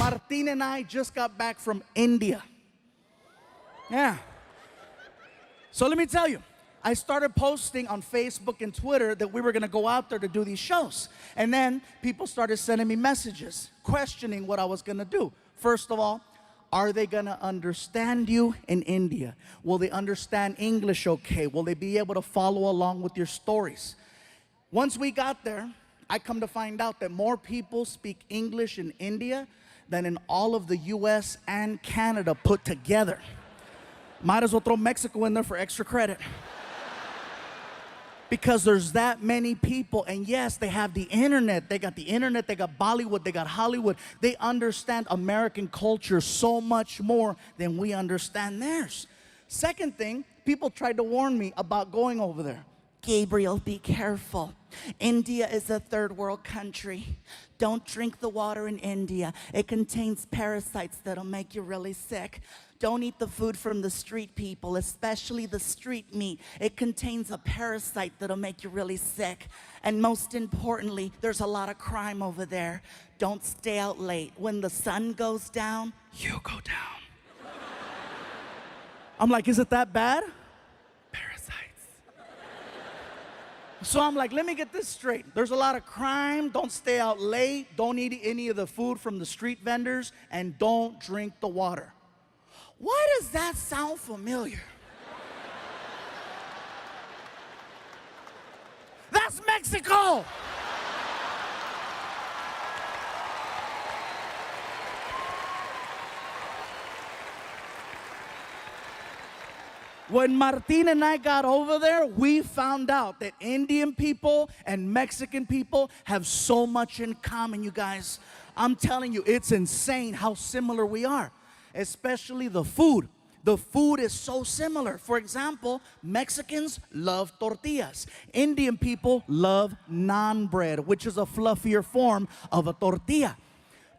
Martin and I just got back from India. Yeah. So let me tell you, I started posting on Facebook and Twitter that we were going to go out there to do these shows. And then people started sending me messages questioning what I was going to do. First of all, are they going to understand you in India? Will they understand English okay? Will they be able to follow along with your stories? Once we got there, I come to find out that more people speak English in India than in all of the US and Canada put together. Might as well throw Mexico in there for extra credit. Because there's that many people, and yes, they have the internet. They got the internet, they got Bollywood, they got Hollywood. They understand American culture so much more than we understand theirs. Second thing, people tried to warn me about going over there. Gabriel, be careful. India is a third world country. Don't drink the water in India. It contains parasites that'll make you really sick. Don't eat the food from the street people, especially the street meat. It contains a parasite that'll make you really sick. And most importantly, there's a lot of crime over there. Don't stay out late. When the sun goes down, you go down. I'm like, is it that bad? Parasites. So I'm like, let me get this straight. There's a lot of crime. Don't stay out late. Don't eat any of the food from the street vendors. And don't drink the water. Why does that sound familiar? That's Mexico! When Martin and I got over there, we found out that Indian people and Mexican people have so much in common, you guys. I'm telling you, it's insane how similar we are. Especially the food. The food is so similar. For example, Mexicans love tortillas. Indian people love naan bread, which is a fluffier form of a tortilla.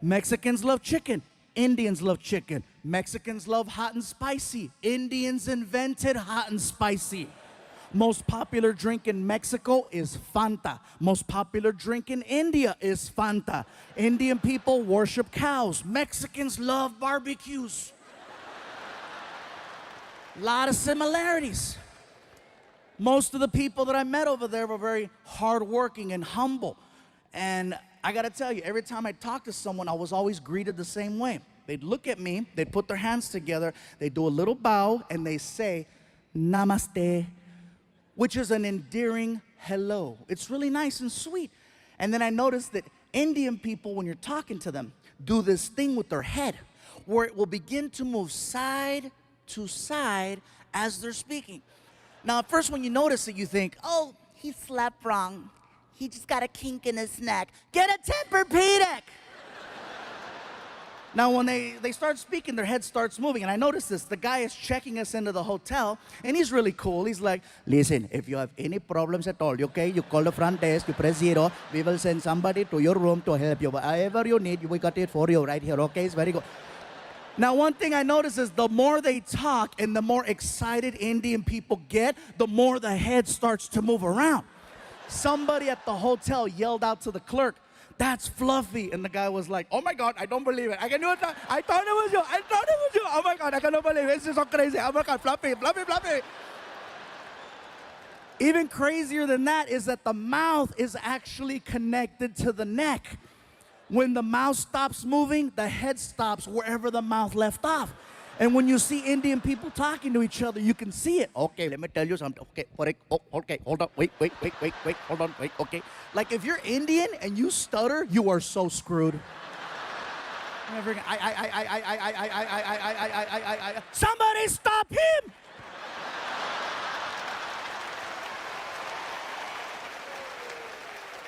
Mexicans love chicken. Indians love chicken. Mexicans love hot and spicy. Indians invented hot and spicy. Most popular drink in Mexico is Fanta. Most popular drink in India is Fanta. Indian people worship cows. Mexicans love barbecues. A lot of similarities. Most of the people that I met over there were very hardworking and humble. And I gotta tell you, every time I talked to someone, I was always greeted the same way. They'd look at me, they'd put their hands together, they'd do a little bow, and they say, Namaste, which is an endearing hello. It's really nice and sweet. And then I noticed that Indian people, when you're talking to them, do this thing with their head, where it will begin to move side to side as they're speaking. Now, at first when you notice it, you think, oh, he slept wrong. He just got a kink in his neck. Get a Tempur-Pedic! Now, when they start speaking, their head starts moving. And I noticed this. The guy is checking us into the hotel, and he's really cool. He's like, listen, if you have any problems at all, okay, you call the front desk, you press 0. We will send somebody to your room to help you. Whatever you need, we got it for you right here, okay? It's very good. Now, one thing I notice is the more they talk and the more excited Indian people get, the more the head starts to move around. Somebody at the hotel yelled out to the clerk, that's Fluffy. And the guy was like, oh my God, I don't believe it. I thought it was you. I thought it was you. Oh my God, I cannot believe it. This is so crazy. Oh my God, Fluffy, Fluffy, Fluffy. Even crazier than that is that the mouth is actually connected to the neck. When the mouth stops moving, the head stops wherever the mouth left off. And when you see Indian people talking to each other, you can see it. Okay, let me tell you something. Okay, hold on. Wait, hold on, okay. Like if you're Indian and you stutter, you are so screwed. Somebody stop him!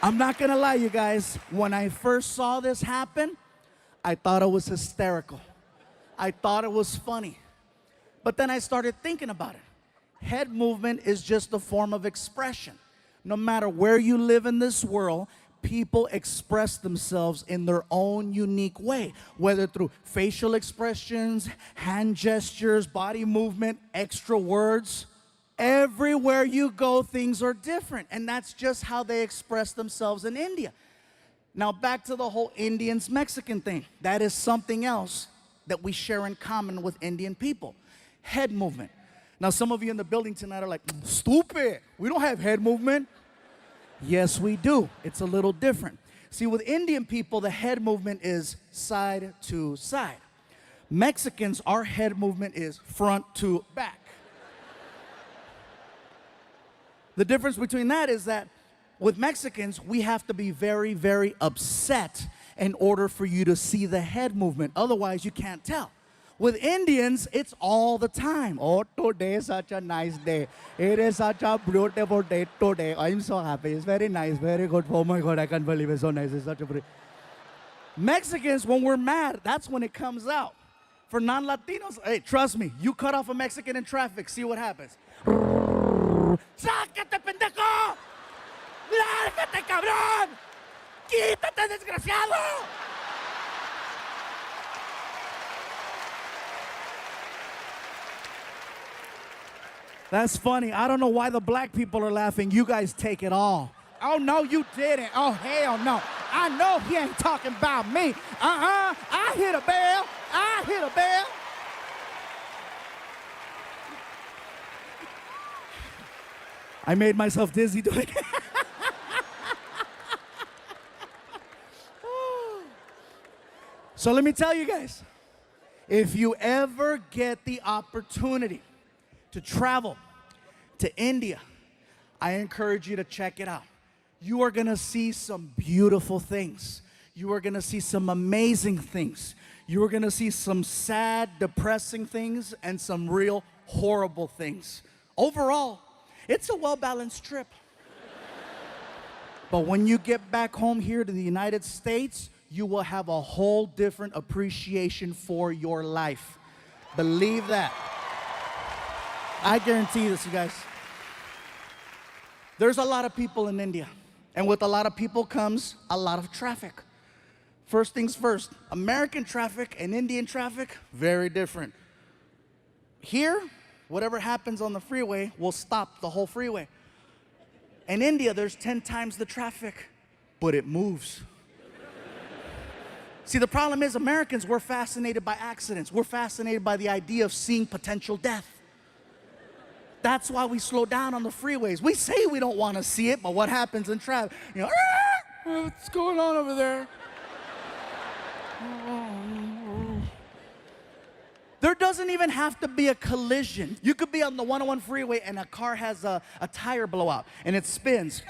I'm not gonna lie, you guys. When I first saw this happen, I thought it was hysterical. I thought it was funny. But then I started thinking about it. Head movement is just a form of expression. No matter where you live in this world, people express themselves in their own unique way, whether through facial expressions, hand gestures, body movement, extra words. Everywhere you go, things are different, and that's just how they express themselves in India. Now back to the whole Indians-Mexican thing. That is something else that we share in common with Indian people. Head movement. Now some of you in the building tonight are like, stupid, we don't have head movement. Yes, we do. It's a little different. See, with Indian people, the head movement is side to side. Mexicans, our head movement is front to back. The difference between that is that with Mexicans, we have to be very, very upset in order for you to see the head movement. Otherwise, you can't tell. With Indians, it's all the time. Oh, today is such a nice day. It is such a beautiful day today. I'm so happy. It's very nice, very good. Oh my God, I can't believe it's so nice. It's such a pretty. Mexicans, when we're mad, that's when it comes out. For non-Latinos, hey, trust me, you cut off a Mexican in traffic, see what happens. ¡Sácate, pendejo! ¡Lárgate, cabrón! ¡Quítate, desgraciado! That's funny. I don't know why the black people are laughing. You guys take it all. Oh, no, you didn't. Oh, hell no. I know he ain't talking about me. I hit a bell. I hit a bell. I made myself dizzy doing it. So let me tell you guys, if you ever get the opportunity to travel to India, I encourage you to check it out. You are gonna see some beautiful things. You are gonna see some amazing things. You are gonna see some sad, depressing things and some real horrible things. Overall, it's a well-balanced trip. But when you get back home here to the United States, you will have a whole different appreciation for your life. Believe that. I guarantee this, you guys. There's a lot of people in India, and with a lot of people comes a lot of traffic. First things first, American traffic and Indian traffic, very different. Here, whatever happens on the freeway will stop the whole freeway. In India, there's 10 times the traffic, but it moves. See, the problem is Americans, we're fascinated by accidents. We're fascinated by the idea of seeing potential death. That's why we slow down on the freeways. We say we don't want to see it, but what happens in traffic? You know, what's going on over there? There doesn't even have to be a collision. You could be on the 101 freeway and a car has a tire blowout and it spins.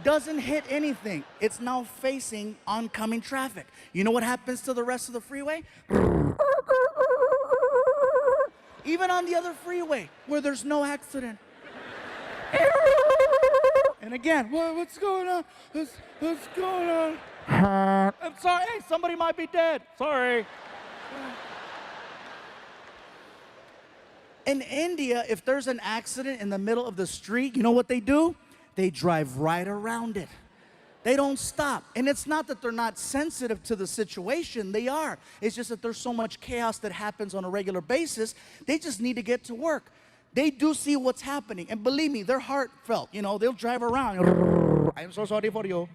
Doesn't hit anything. It's now facing oncoming traffic. You know what happens to the rest of the freeway? Even on the other freeway where there's no accident. And again, what's going on? What's going on? I'm sorry, hey, somebody might be dead. Sorry. In India, if there's an accident in the middle of the street, you know what they do? They drive right around it. They don't stop. And it's not that they're not sensitive to the situation. They are. It's just that there's so much chaos that happens on a regular basis. They just need to get to work. They do see what's happening. And believe me, they're heartfelt. You know, they'll drive around. I'm so sorry for you.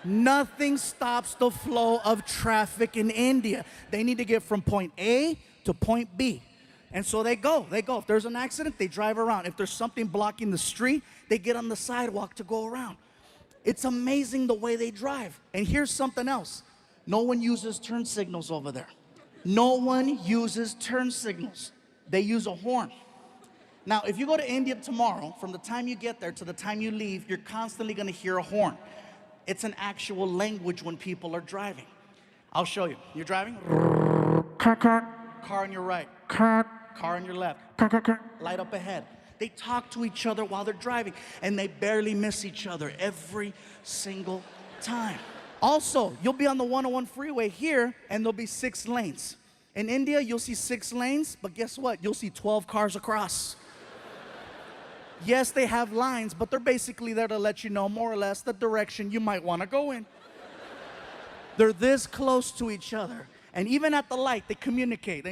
Nothing stops the flow of traffic in India. They need to get from point A to point B. And so they go. If there's an accident, they drive around. If there's something blocking the street, they get on the sidewalk to go around. It's amazing the way they drive. And here's something else. No one uses turn signals over there. No one uses turn signals. They use a horn. Now, if you go to India tomorrow, from the time you get there to the time you leave, you're constantly going to hear a horn. It's an actual language when people are driving. I'll show you. You're driving? Car on your right. Car on your left. Light up ahead. They talk to each other while they're driving, and they barely miss each other every single time. Also, you'll be on the 101 freeway here, and there'll be 6 lanes. In India, you'll see 6 lanes, but guess what? You'll see 12 cars across. Yes, they have lines, but they're basically there to let you know more or less the direction you might want to go in. They're this close to each other. And even at the light, they communicate.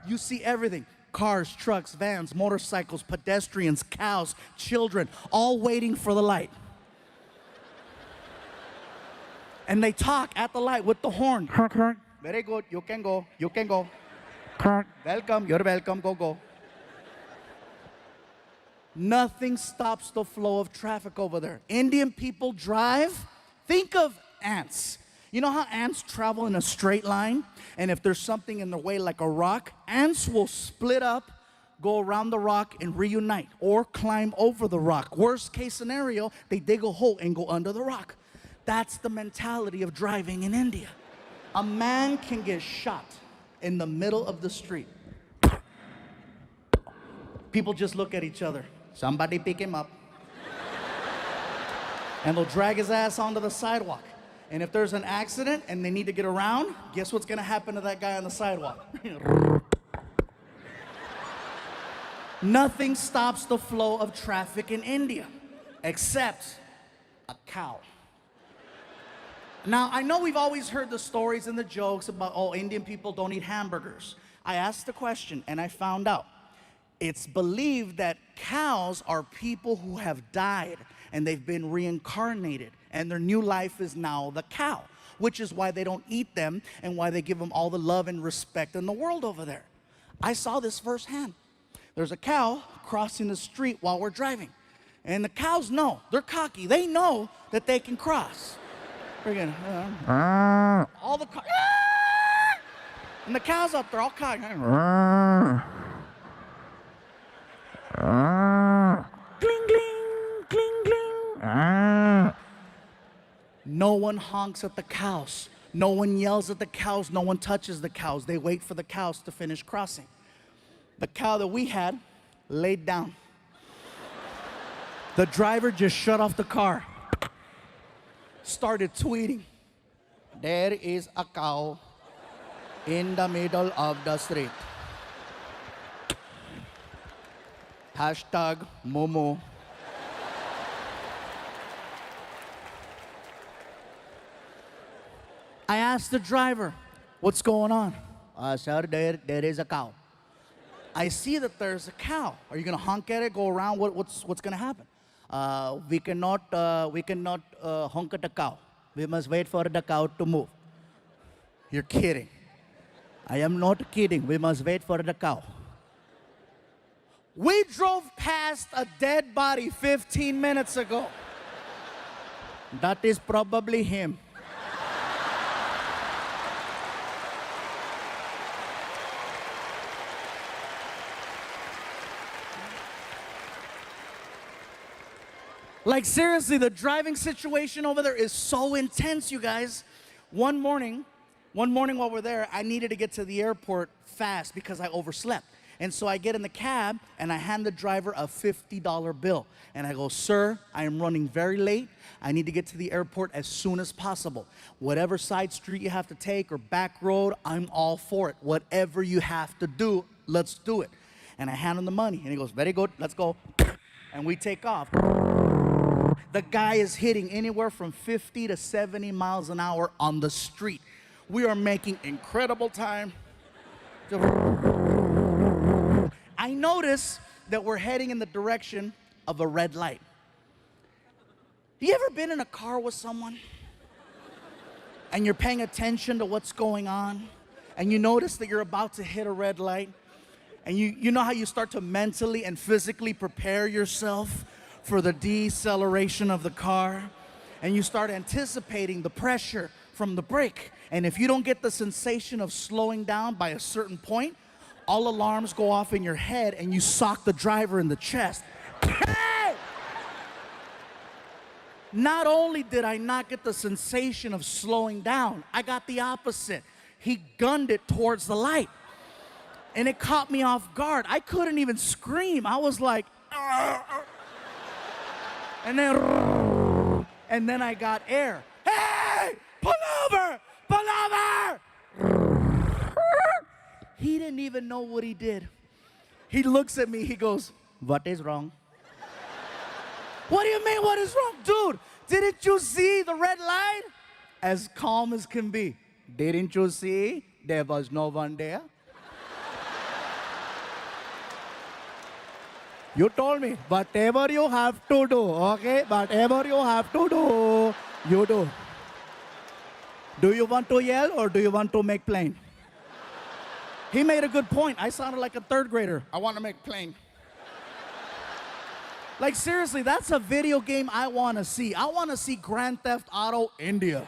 You see everything. Cars, trucks, vans, motorcycles, pedestrians, cows, children, all waiting for the light. And they talk at the light with the horn. Very good, you can go, you can go. Welcome, you're welcome, go, go. Nothing stops the flow of traffic over there. Indian people drive. Think of ants. You know how ants travel in a straight line? And if there's something in the way like a rock, ants will split up, go around the rock and reunite or climb over the rock. Worst case scenario, they dig a hole and go under the rock. That's the mentality of driving in India. A man can get shot in the middle of the street. People just look at each other. Somebody pick him up. And they'll drag his ass onto the sidewalk. And if there's an accident and they need to get around, guess what's gonna happen to that guy on the sidewalk? Nothing stops the flow of traffic in India except a cow. Now, I know we've always heard the stories and the jokes about, oh, Indian people don't eat hamburgers. I asked the question and I found out. It's believed that cows are people who have died and they've been reincarnated and their new life is now the cow, which is why they don't eat them and why they give them all the love and respect in the world over there. I saw this firsthand. There's a cow crossing the street while we're driving. And the cows know, they're cocky, they know that they can cross. Freaking, all the cows, and the cows up there all cocky. Gling, gling, gling, gling. No one honks at the cows. No one yells at the cows. No one touches the cows. They wait for the cows to finish crossing. The cow that we had laid down. The driver just shut off the car. Started tweeting. There is a cow in the middle of the street. Hashtag Momo. I asked the driver, what's going on? Sir, there is a cow. I see that there's a cow. Are you gonna honk at it, go around? What's gonna happen? We cannot honk at the cow. We must wait for the cow to move. You're kidding. I am not kidding. We must wait for the cow. We drove past a dead body 15 minutes ago. That is probably him. Like seriously, the driving situation over there is so intense, you guys. One morning while we're there, I needed to get to the airport fast because I overslept. And so I get in the cab and I hand the driver a $50 bill. And I go, sir, I am running very late. I need to get to the airport as soon as possible. Whatever side street you have to take or back road, I'm all for it. Whatever you have to do, let's do it. And I hand him the money and he goes, very good, let's go. And we take off. The guy is hitting anywhere from 50 to 70 miles an hour on the street. We are making incredible time. I notice that we're heading in the direction of a red light. You ever been in a car with someone and you're paying attention to what's going on and you notice that you're about to hit a red light and you know how you start to mentally and physically prepare yourself for the deceleration of the car, and you start anticipating the pressure from the brake. And if you don't get the sensation of slowing down by a certain point, all alarms go off in your head and you sock the driver in the chest. Hey! Not only did I not get the sensation of slowing down, I got the opposite. He gunned it towards the light. And it caught me off guard. I couldn't even scream. I was like, and then I got air. Hey, pull over, pull over. He didn't even know what he did. He looks at me, he goes, what is wrong? What do you mean, what is wrong? Dude, didn't you see the red light? As calm as can be. Didn't you see there was no one there? You told me, whatever you have to do, okay? Whatever you have to do, you do. Do you want to yell or do you want to make plain? He made a good point. I sounded like a third grader. I want to make plain. Like seriously, that's a video game I want to see. I want to see Grand Theft Auto India.